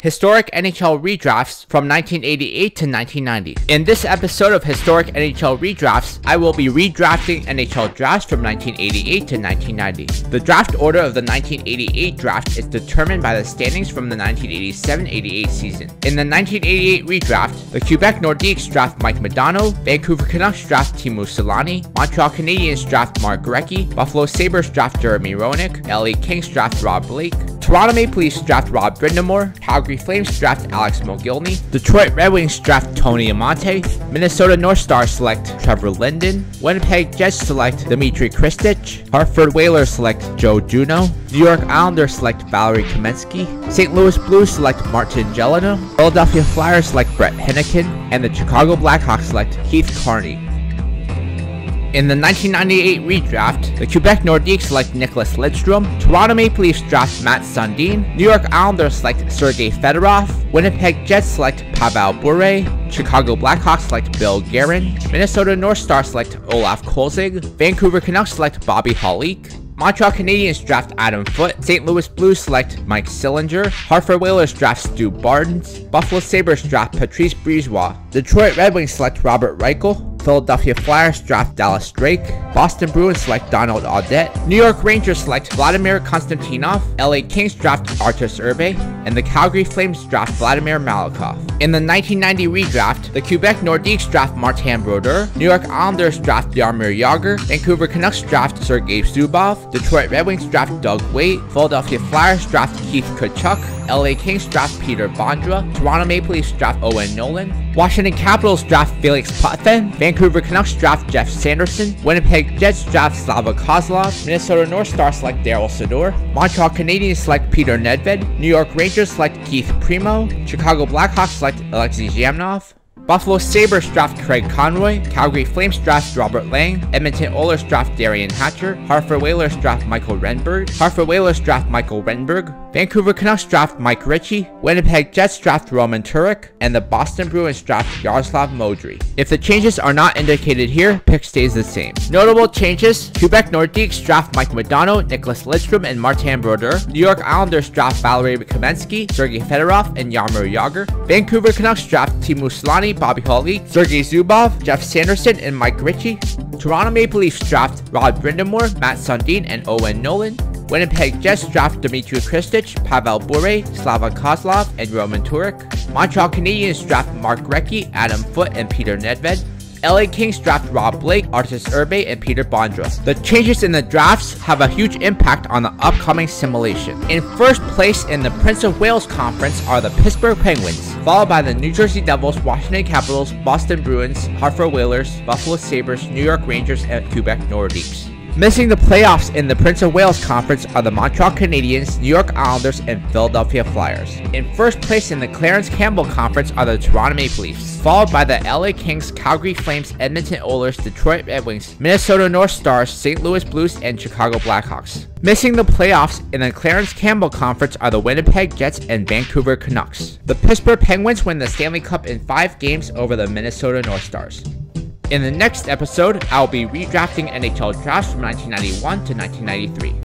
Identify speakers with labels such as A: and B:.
A: Historic NHL Redrafts from 1988 to 1990. In this episode of Historic NHL Redrafts, I will be redrafting NHL Drafts from 1988 to 1990. The draft order of the 1988 draft is determined by the standings from the 1987-88 season. In the 1988 redraft, the Quebec Nordiques draft Mike Modano, Vancouver Canucks draft Teemu Selanne, Montreal Canadiens draft Mark Recchi, Buffalo Sabres draft Jeremy Roenick, LA Kings draft Rob Blake, Toronto Maple Leafs draft Rob Brind'Amour, Calgary Flames draft Alex Mogilny, Detroit Red Wings draft Tony Amonte, Minnesota North Stars select Trevor Linden, Winnipeg Jets select Dmitry Kristich, Hartford Whalers select Joe Juneau, New York Islanders select Valerie Kamensky, St. Louis Blues select Martin Gelinas, Philadelphia Flyers select Brett Henniken, and the Chicago Blackhawks select Keith Carney. In the 1998 redraft, the Quebec Nordiques select Nicholas Lidstrom, Toronto Maple Leafs draft Matt Sundin, New York Islanders select Sergei Fedorov, Winnipeg Jets select Pavel Bure, Chicago Blackhawks select Bill Guerin, Minnesota North Stars select Olaf Kolzig, Vancouver Canucks select Bobby Holik, Montreal Canadiens draft Adam Foote, St. Louis Blues select Mike Sillinger, Hartford Whalers draft Stu Barnes, Buffalo Sabres draft Patrice Brisebois, Detroit Red Wings select Robert Reichel, Philadelphia Flyers draft Dallas Drake, Boston Bruins select Donald Audette, New York Rangers select Vladimir Konstantinov, LA Kings draft Artus Urbe, and the Calgary Flames draft Vladimir Malakoff. In the 1990 redraft, the Quebec Nordiques draft Martin Brodeur, New York Islanders draft Jaromir Jagr, Vancouver Canucks draft Sergei Zubov, Detroit Red Wings draft Doug Weight, Philadelphia Flyers draft Keith Tkachuk, LA Kings draft Peter Bondra, Toronto Maple Leafs draft Owen Nolan, Washington Capitals draft Felix Potvin, Vancouver Canucks draft Jeff Sanderson, Winnipeg Jets draft Slava Kozlov, Minnesota North Stars select Daryl Sador, Montreal Canadiens select Peter Nedved, New York Rangers select Keith Primo, Chicago Blackhawks select Alexei Zhamnov, Buffalo Sabres draft Craig Conroy, Calgary Flames draft Robert Lang, Edmonton Oilers draft Darian Hatcher, Hartford Whalers draft Michael Renberg, Vancouver Canucks draft Mike Ritchie, Winnipeg Jets draft Roman Turek, and the Boston Bruins draft Yaroslav Modry. If the changes are not indicated here, pick stays the same. Notable changes: Quebec Nordiques draft Mike Modano, Nicholas Lidstrom, and Martin Brodeur. New York Islanders draft Valerie Kamensky, Sergei Fedorov, and Jaromir Jagr. Vancouver Canucks draft Teemu Selanne, Bobby Holik, Sergei Zubov, Jeff Sanderson, and Mike Ritchie. Toronto Maple Leafs draft Rob Brind'Amour, Matt Sundin, and Owen Nolan. Winnipeg Jets draft Dmitry Kristich, Pavel Bure, Slava Kozlov, and Roman Turek. Montreal Canadiens draft Mark Recchi, Adam Foote, and Peter Nedved. LA Kings draft Rob Blake, Artus Urbe, and Peter Bondra. The changes in the drafts have a huge impact on the upcoming simulation. In first place in the Prince of Wales Conference are the Pittsburgh Penguins, followed by the New Jersey Devils, Washington Capitals, Boston Bruins, Hartford Whalers, Buffalo Sabres, New York Rangers, and Quebec Nordiques. Missing the playoffs in the Prince of Wales Conference are the Montreal Canadiens, New York Islanders, and Philadelphia Flyers. In first place in the Clarence Campbell Conference are the Toronto Maple Leafs, followed by the LA Kings, Calgary Flames, Edmonton Oilers, Detroit Red Wings, Minnesota North Stars, St. Louis Blues, and Chicago Blackhawks. Missing the playoffs in the Clarence Campbell Conference are the Winnipeg Jets and Vancouver Canucks. The Pittsburgh Penguins win the Stanley Cup in 5 games over the Minnesota North Stars. In the next episode, I'll be redrafting NHL Drafts from 1991 to 1993.